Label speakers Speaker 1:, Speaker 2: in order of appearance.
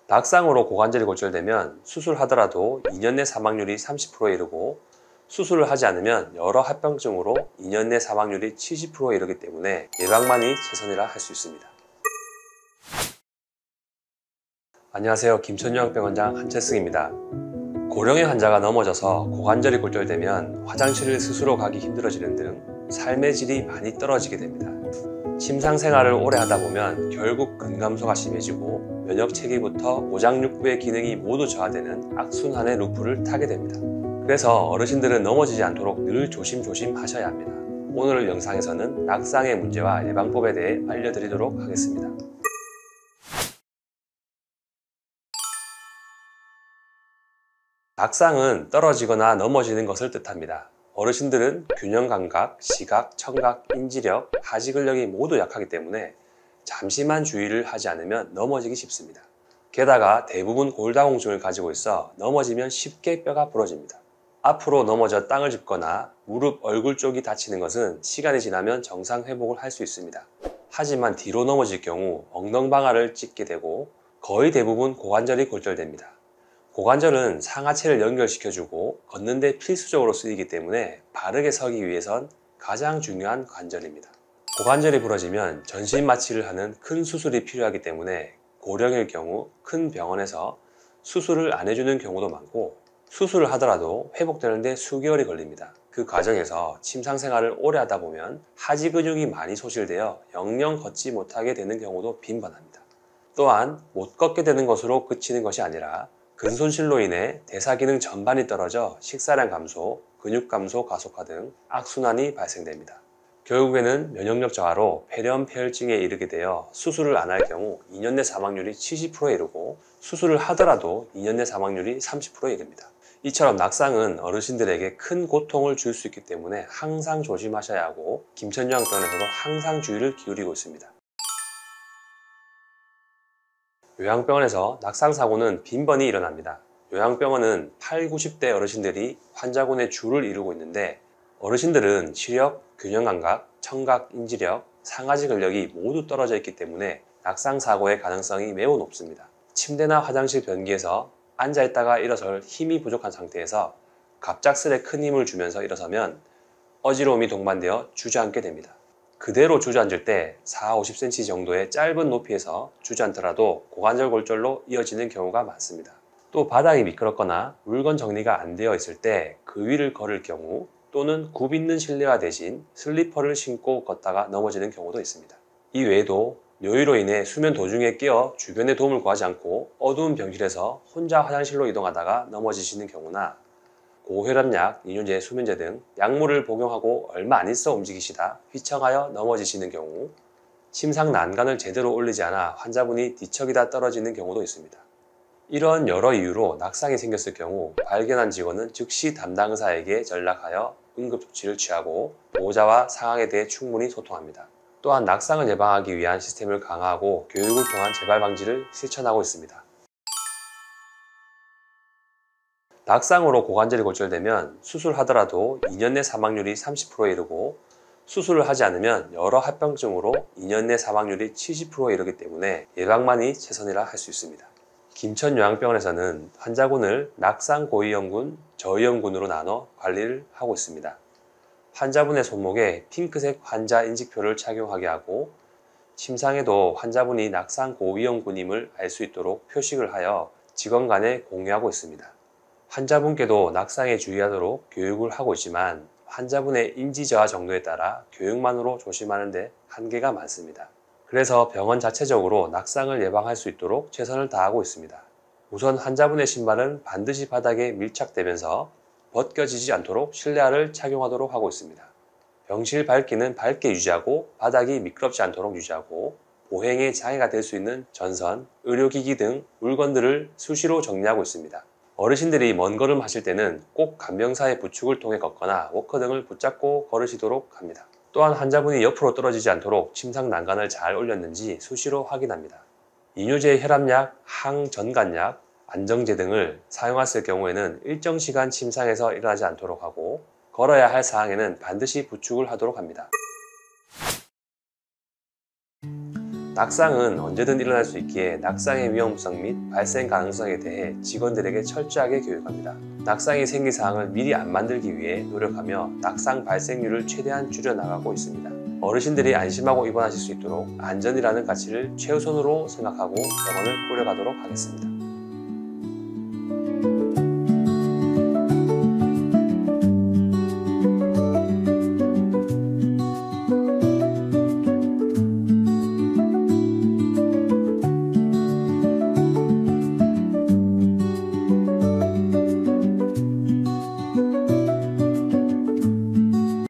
Speaker 1: 낙상으로 고관절이 골절되면 수술하더라도 2년 내 사망률이 30%에 이르고 수술을 하지 않으면 여러 합병증으로 2년 내 사망률이 70%에 이르기 때문에 예방만이 최선이라 할 수 있습니다. 안녕하세요. 김천요양병원장 한채승입니다. 고령의 환자가 넘어져서 고관절이 골절되면 화장실을 스스로 가기 힘들어지는 등 삶의 질이 많이 떨어지게 됩니다. 침상 생활을 오래 하다 보면 결국 근감소가 심해지고 면역체계부터 오장육부의 기능이 모두 저하되는 악순환의 루프를 타게 됩니다. 그래서 어르신들은 넘어지지 않도록 늘 조심조심 하셔야 합니다. 오늘 영상에서는 낙상의 문제와 예방법에 대해 알려드리도록 하겠습니다. 낙상은 떨어지거나 넘어지는 것을 뜻합니다. 어르신들은 균형감각, 시각, 청각, 인지력, 하지근력이 모두 약하기 때문에 잠시만 주의를 하지 않으면 넘어지기 쉽습니다. 게다가 대부분 골다공증을 가지고 있어 넘어지면 쉽게 뼈가 부러집니다. 앞으로 넘어져 땅을 짚거나 무릎, 얼굴 쪽이 다치는 것은 시간이 지나면 정상 회복을 할 수 있습니다. 하지만 뒤로 넘어질 경우 엉덩방아를 찢게 되고 거의 대부분 고관절이 골절됩니다. 고관절은 상하체를 연결시켜주고 걷는 데 필수적으로 쓰이기 때문에 바르게 서기 위해선 가장 중요한 관절입니다. 고관절이 부러지면 전신 마취를 하는 큰 수술이 필요하기 때문에 고령일 경우 큰 병원에서 수술을 안 해주는 경우도 많고 수술을 하더라도 회복되는데 수개월이 걸립니다. 그 과정에서 침상 생활을 오래 하다 보면 하지 근육이 많이 소실되어 영영 걷지 못하게 되는 경우도 빈번합니다. 또한 못 걷게 되는 것으로 그치는 것이 아니라 근손실로 인해 대사기능 전반이 떨어져 식사량 감소, 근육 감소 가속화 등 악순환이 발생됩니다. 결국에는 면역력 저하로 폐렴, 폐혈증에 이르게 되어 수술을 안 할 경우 2년 내 사망률이 70%에 이르고 수술을 하더라도 2년 내 사망률이 30%에 이릅니다. 이처럼 낙상은 어르신들에게 큰 고통을 줄 수 있기 때문에 항상 조심하셔야 하고 김천요양병원에서도 항상 주의를 기울이고 있습니다. 요양병원에서 낙상사고는 빈번히 일어납니다. 요양병원은 8, 90대 어르신들이 환자군의 주를 이루고 있는데 어르신들은 시력, 균형감각, 청각, 인지력, 상하지 근력이 모두 떨어져 있기 때문에 낙상사고의 가능성이 매우 높습니다. 침대나 화장실 변기에서 앉아있다가 일어설 힘이 부족한 상태에서 갑작스레 큰 힘을 주면서 일어서면 어지러움이 동반되어 주저앉게 됩니다. 그대로 주저앉을 때 4, 50cm 정도의 짧은 높이에서 주저앉더라도 고관절 골절로 이어지는 경우가 많습니다. 또 바닥이 미끄럽거나 물건 정리가 안 되어 있을 때 그 위를 걸을 경우 또는 굽 있는 실내화 대신 슬리퍼를 신고 걷다가 넘어지는 경우도 있습니다. 이 외에도 요유로 인해 수면 도중에 깨어 주변의 도움을 구하지 않고 어두운 병실에서 혼자 화장실로 이동하다가 넘어지시는 경우나 고혈압약, 이뇨제, 수면제 등 약물을 복용하고 얼마 안 있어 움직이시다 휘청하여 넘어지시는 경우, 침상 난간을 제대로 올리지 않아 환자분이 뒤척이다 떨어지는 경우도 있습니다. 이런 여러 이유로 낙상이 생겼을 경우 발견한 직원은 즉시 담당 의사에게 전락하여 응급조치를 취하고 보호자와 상황에 대해 충분히 소통합니다. 또한 낙상을 예방하기 위한 시스템을 강화하고 교육을 통한 재발 방지를 실천하고 있습니다. 낙상으로 고관절이 골절되면 수술하더라도 2년 내 사망률이 30%에 이르고 수술을 하지 않으면 여러 합병증으로 2년 내 사망률이 70%에 이르기 때문에 예방만이 최선이라 할 수 있습니다. 김천요양병원에서는 환자군을 낙상 고위험군, 저위험군으로 나눠 관리를 하고 있습니다. 환자분의 손목에 핑크색 환자 인식표를 착용하게 하고 침상에도 환자분이 낙상 고위험군임을 알 수 있도록 표식을 하여 직원 간에 공유하고 있습니다. 환자분께도 낙상에 주의하도록 교육을 하고 있지만 환자분의 인지저하 정도에 따라 교육만으로 조심하는 데 한계가 많습니다. 그래서 병원 자체적으로 낙상을 예방할 수 있도록 최선을 다하고 있습니다. 우선 환자분의 신발은 반드시 바닥에 밀착되면서 벗겨지지 않도록 실내화를 착용하도록 하고 있습니다. 병실 밝기는 밝게 유지하고 바닥이 미끄럽지 않도록 유지하고 보행에 장애가 될 수 있는 전선, 의료기기 등 물건들을 수시로 정리하고 있습니다. 어르신들이 먼 걸음 하실 때는 꼭 간병사의 부축을 통해 걷거나 워커 등을 붙잡고 걸으시도록 합니다. 또한 환자분이 옆으로 떨어지지 않도록 침상 난간을 잘 올렸는지 수시로 확인합니다. 이뇨제 혈압약, 항전간약, 안정제 등을 사용했을 경우에는 일정 시간 침상에서 일어나지 않도록 하고 걸어야 할 사항에는 반드시 부축을 하도록 합니다. 낙상은 언제든 일어날 수 있기에 낙상의 위험성 및 발생 가능성에 대해 직원들에게 철저하게 교육합니다. 낙상이 생긴 상황을 미리 안 만들기 위해 노력하며 낙상 발생률을 최대한 줄여나가고 있습니다. 어르신들이 안심하고 입원하실 수 있도록 안전이라는 가치를 최우선으로 생각하고 병원을 꾸려가도록 하겠습니다.